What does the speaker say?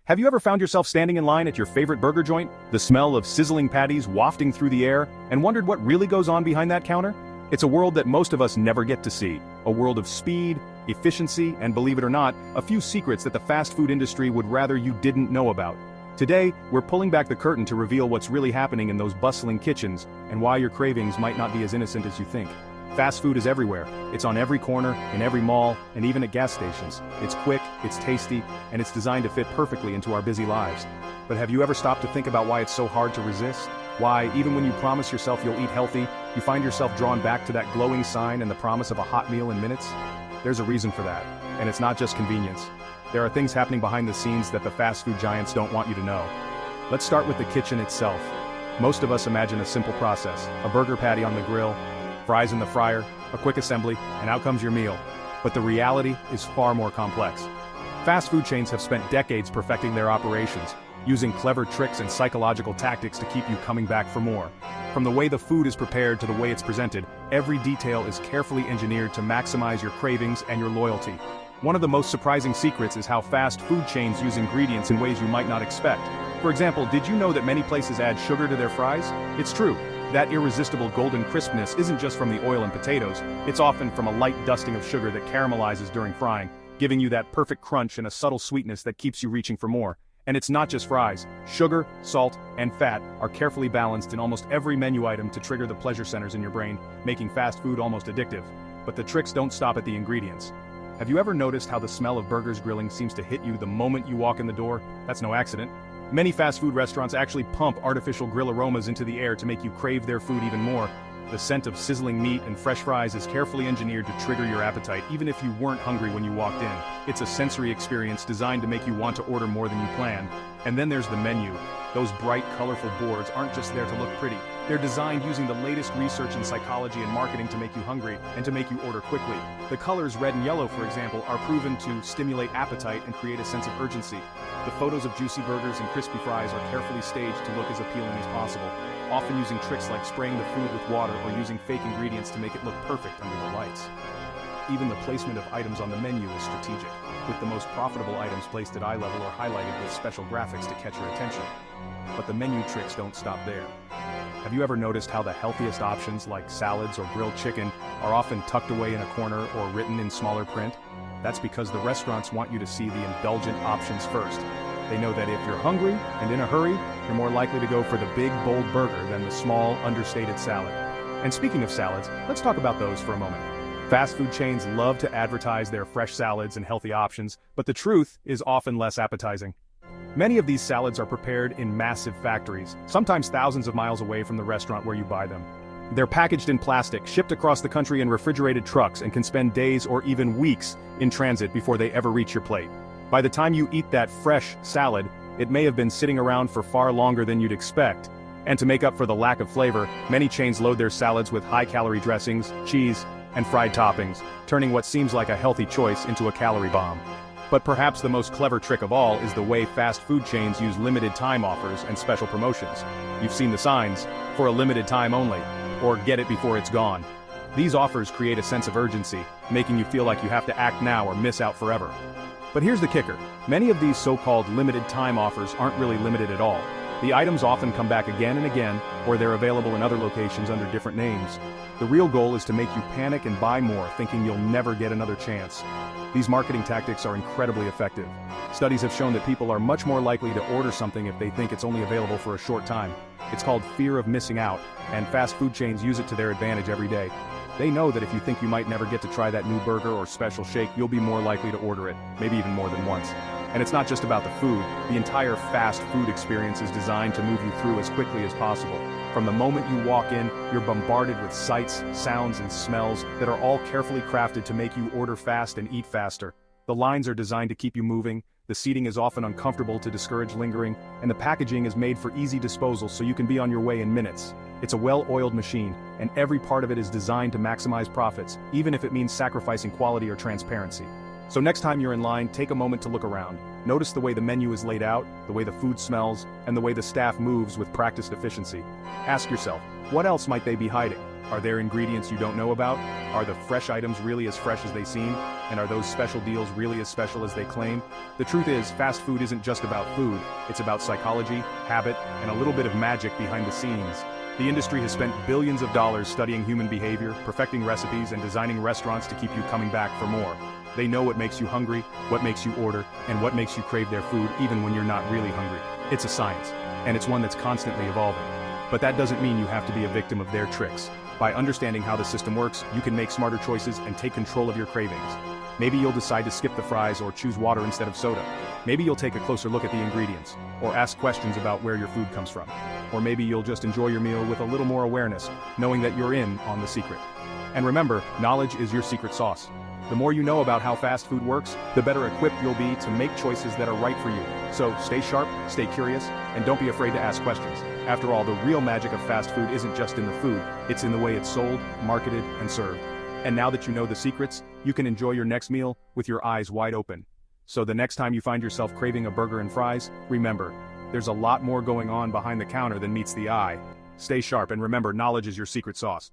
Have you ever found yourself standing in line at your favorite burger joint, the smell of sizzling patties wafting through the air, and wondered what really goes on behind that counter? It's a world that most of us never get to see, a world of speed, efficiency, and believe it or not, a few secrets that the fast food industry would rather you didn't know about. Today, we're pulling back the curtain to reveal what's really happening in those bustling kitchens, and why your cravings might not be as innocent as you think. Fast food is everywhere. It's on every corner, in every mall, and even at gas stations. It's quick, it's tasty, and it's designed to fit perfectly into our busy lives. But have you ever stopped to think about why it's so hard to resist? Why, even when you promise yourself you'll eat healthy, you find yourself drawn back to that glowing sign and the promise of a hot meal in minutes? There's a reason for that, and it's not just convenience. There are things happening behind the scenes that the fast food giants don't want you to know. Let's start with the kitchen itself. Most of us imagine a simple process, a burger patty on the grill, fries in the fryer, a quick assembly, and out comes your meal. But the reality is far more complex. Fast food chains have spent decades perfecting their operations, using clever tricks and psychological tactics to keep you coming back for more. From the way the food is prepared to the way it's presented, every detail is carefully engineered to maximize your cravings and your loyalty. One of the most surprising secrets is how fast food chains use ingredients in ways you might not expect. For example, did you know that many places add sugar to their fries? It's true. That irresistible golden crispness isn't just from the oil and potatoes, it's often from a light dusting of sugar that caramelizes during frying, giving you that perfect crunch and a subtle sweetness that keeps you reaching for more. And it's not just fries. Sugar, salt, and fat are carefully balanced in almost every menu item to trigger the pleasure centers in your brain, making fast food almost addictive. But the tricks don't stop at the ingredients. Have you ever noticed how the smell of burgers grilling seems to hit you the moment you walk in the door? That's no accident. Many fast food restaurants actually pump artificial grill aromas into the air to make you crave their food even more. The scent of sizzling meat and fresh fries is carefully engineered to trigger your appetite even if you weren't hungry when you walked in. It's a sensory experience designed to make you want to order more than you planned. And then there's the menu. Those bright, colorful boards aren't just there to look pretty. They're designed using the latest research in psychology and marketing to make you hungry and to make you order quickly. The colors red and yellow, for example, are proven to stimulate appetite and create a sense of urgency. The photos of juicy burgers and crispy fries are carefully staged to look as appealing as possible, often using tricks like spraying the food with water or using fake ingredients to make it look perfect under the lights. Even the placement of items on the menu is strategic, with the most profitable items placed at eye level or highlighted with special graphics to catch your attention. But the menu tricks don't stop there. Have you ever noticed how the healthiest options like salads or grilled chicken are often tucked away in a corner or written in smaller print? That's because the restaurants want you to see the indulgent options first. They know that if you're hungry and in a hurry, you're more likely to go for the big, bold burger than the small, understated salad. And speaking of salads, let's talk about those for a moment. Fast food chains love to advertise their fresh salads and healthy options, but the truth is often less appetizing. Many of these salads are prepared in massive factories, sometimes thousands of miles away from the restaurant where you buy them. They're packaged in plastic, shipped across the country in refrigerated trucks, and can spend days or even weeks in transit before they ever reach your plate. By the time you eat that fresh salad, it may have been sitting around for far longer than you'd expect. And to make up for the lack of flavor, many chains load their salads with high-calorie dressings, cheese, and fried toppings, turning what seems like a healthy choice into a calorie bomb. But perhaps the most clever trick of all is the way fast food chains use limited time offers and special promotions. You've seen the signs, for a limited time only, or get it before it's gone. These offers create a sense of urgency, making you feel like you have to act now or miss out forever. But here's the kicker. Many of these so-called limited time offers aren't really limited at all. The items often come back again and again, or they're available in other locations under different names. The real goal is to make you panic and buy more, thinking you'll never get another chance. These marketing tactics are incredibly effective. Studies have shown that people are much more likely to order something if they think it's only available for a short time. It's called fear of missing out, and fast food chains use it to their advantage every day. They know that if you think you might never get to try that new burger or special shake, you'll be more likely to order it, maybe even more than once. And it's not just about the food. The entire fast food experience is designed to move you through as quickly as possible. From the moment you walk in, you're bombarded with sights, sounds, and smells that are all carefully crafted to make you order fast and eat faster. The lines are designed to keep you moving, the seating is often uncomfortable to discourage lingering, and the packaging is made for easy disposal so you can be on your way in minutes. It's a well-oiled machine, and every part of it is designed to maximize profits, even if it means sacrificing quality or transparency. So next time you're in line, take a moment to look around. Notice the way the menu is laid out, the way the food smells, and the way the staff moves with practiced efficiency. Ask yourself, what else might they be hiding? Are there ingredients you don't know about? Are the fresh items really as fresh as they seem? And are those special deals really as special as they claim? The truth is, fast food isn't just about food, it's about psychology, habit, and a little bit of magic behind the scenes. The industry has spent billions of dollars studying human behavior, perfecting recipes, and designing restaurants to keep you coming back for more. They know what makes you hungry, what makes you order, and what makes you crave their food even when you're not really hungry. It's a science, and it's one that's constantly evolving. But that doesn't mean you have to be a victim of their tricks. By understanding how the system works, you can make smarter choices and take control of your cravings. Maybe you'll decide to skip the fries or choose water instead of soda. Maybe you'll take a closer look at the ingredients, or ask questions about where your food comes from. Or maybe you'll just enjoy your meal with a little more awareness, knowing that you're in on the secret. And remember, knowledge is your secret sauce. The more you know about how fast food works, the better equipped you'll be to make choices that are right for you. So stay sharp, stay curious, and don't be afraid to ask questions. After all, the real magic of fast food isn't just in the food, it's in the way it's sold, marketed, and served. And now that you know the secrets, you can enjoy your next meal with your eyes wide open. So the next time you find yourself craving a burger and fries, remember, there's a lot more going on behind the counter than meets the eye. Stay sharp and remember, knowledge is your secret sauce.